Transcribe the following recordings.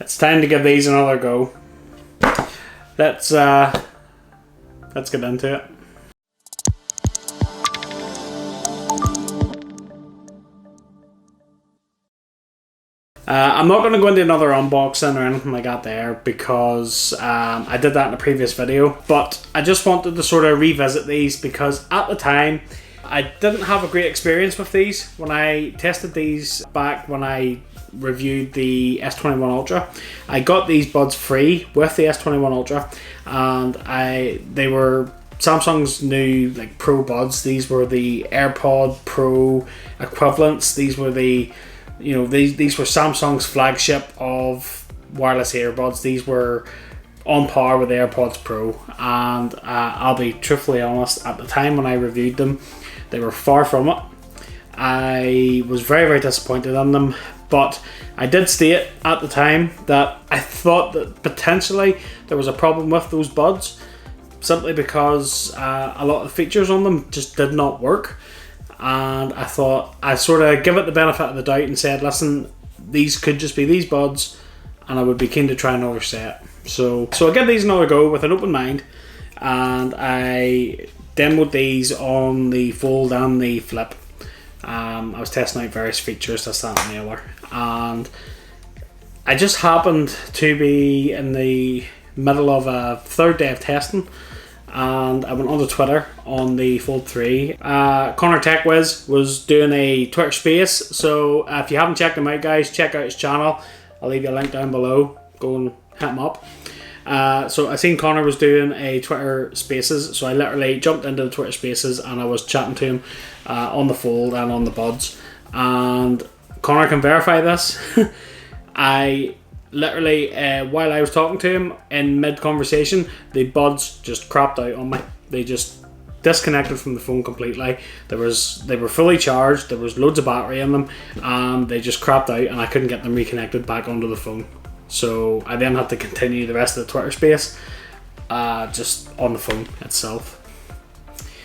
It's time to give these another go. Let's get into it. I'm not going to go into another unboxing or anything like that there because I did that in a previous video, but I just wanted to sort of revisit these because at the time I didn't have a great experience with these. When I tested these back when I reviewed the S21 Ultra, I got these buds free with the S21 Ultra, and they were Samsung's new like Pro buds. These were the AirPod Pro equivalents. These were these were Samsung's flagship of wireless earbuds. These were on par with the AirPods Pro, and I'll be truthfully honest, at the time when I reviewed them, they were far from it. I was very, very disappointed in them, but I did state at the time that I thought that potentially there was a problem with those buds, simply because a lot of the features on them just did not work. And I thought I'd sort of give it the benefit of the doubt and said, listen, these could just be these buds, and I would be keen to try another set. So I give these another go with an open mind, and I demoed these on the Fold and the Flip. I was testing out various features, this, that and the other, and I just happened to be in the middle of a third day of testing, and I went onto Twitter on the Fold 3. Connor TechWiz was doing a Twitter space, so if you haven't checked him out, guys, check out his channel. I'll leave you a link down below. Go and hit him up. So I seen Connor was doing a Twitter spaces, so I literally jumped into the Twitter spaces and I was chatting to him on the Fold and on the buds, and Connor can verify this. I literally, while I was talking to him in mid-conversation, the buds just crapped out on me. They just disconnected from the phone completely. They were fully charged, there was loads of battery in them, and they just crapped out and I couldn't get them reconnected back onto the phone. So I then had to continue the rest of the Twitter space just on the phone itself.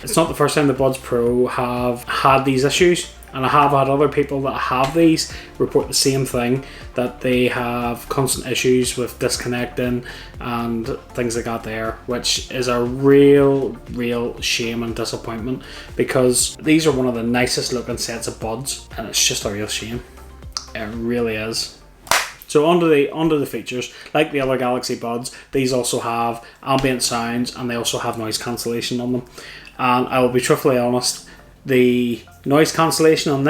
It's not the first time the Buds Pro have had these issues, and I have had other people that have these report the same thing, that they have constant issues with disconnecting and things like that there, which is a real shame and disappointment, because these are one of the nicest looking sets of buds and it's just a real shame. It really is. So onto the features. Like the other Galaxy buds, these also have ambient sounds and they also have noise cancellation on them. And I will be truthfully honest, the noise cancellation on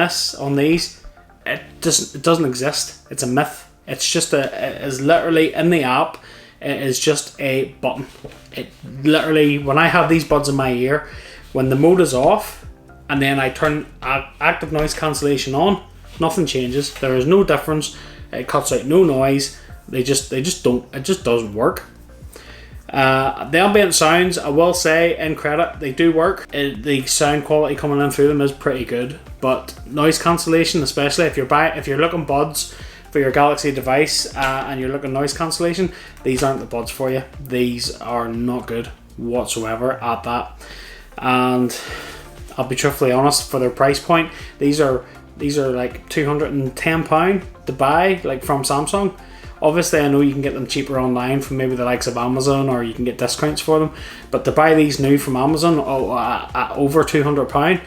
these, it doesn't exist. It's a myth. It's just it is literally in the app. It is just a button. It literally, when I have these buds in my ear, when the mode is off and then I turn active noise cancellation on, nothing changes. There is no difference. It cuts out no noise. They just don't. It just doesn't work. The ambient sounds, I will say, in credit, they do work. The sound quality coming in through them is pretty good, but noise cancellation, especially if you're looking buds for your Galaxy device and you're looking noise cancellation, these aren't the buds for you. These are not good whatsoever at that. And I'll be truthfully honest, for their price point, these are like £210 to buy, like from Samsung. Obviously I know you can get them cheaper online from maybe the likes of Amazon, or you can get discounts for them, but to buy these new from Amazon at over £200,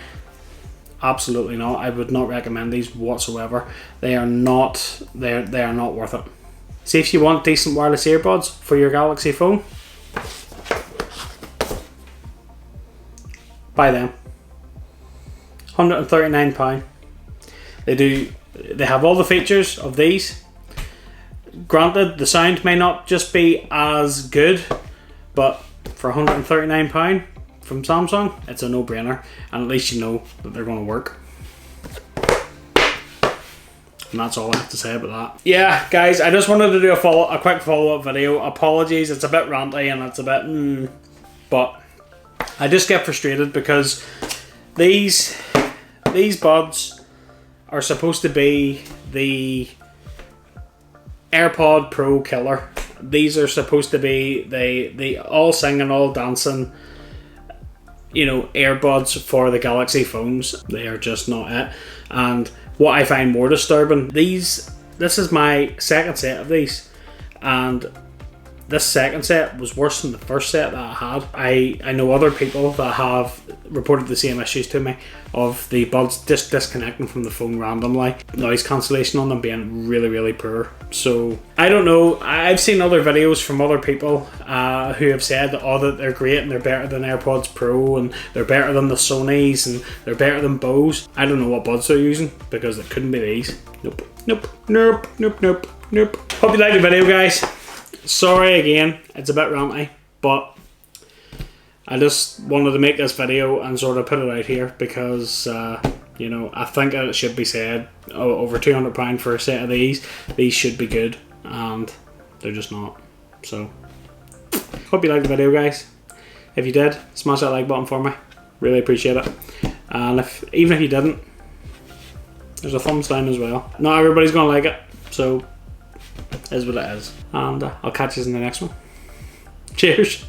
absolutely not. I would not recommend these whatsoever. They are not worth it. See, if you want decent wireless earbuds for your Galaxy phone, buy them. £139. They have all the features of these. Granted, the sound may not just be as good, but for £139 from Samsung, it's a no-brainer, and at least you know that they're going to work. And that's all I have to say about that. Yeah, guys, I just wanted to do a quick follow-up video. Apologies, it's a bit ranty and it's a bit but I just get frustrated because these buds are supposed to be the AirPod Pro killer. These are supposed to be the all singing, all dancing, earbuds for the Galaxy phones. They are just not it. And what I find more disturbing, this is my second set of these. and this second set was worse than the first set that I had. I know other people that have reported the same issues to me of the buds just disconnecting from the phone randomly, noise cancellation on them being really poor. So I don't know, I've seen other videos from other people who have said that, that they're great and they're better than AirPods Pro and they're better than the Sonys and they're better than Bose. I don't know what buds they're using because it couldn't be these. Nope. Hope you liked the video, guys. Sorry again, it's a bit ranty, but I just wanted to make this video and sort of put it out here because, you know, I think it should be said, over £200 for a set of these should be good, and they're just not. So, hope you liked the video, guys. If you did, smash that like button for me, really appreciate it. And even if you didn't, there's a thumbs down as well. Not everybody's gonna like it, so is what it is. And I'll catch you in the next one. Cheers.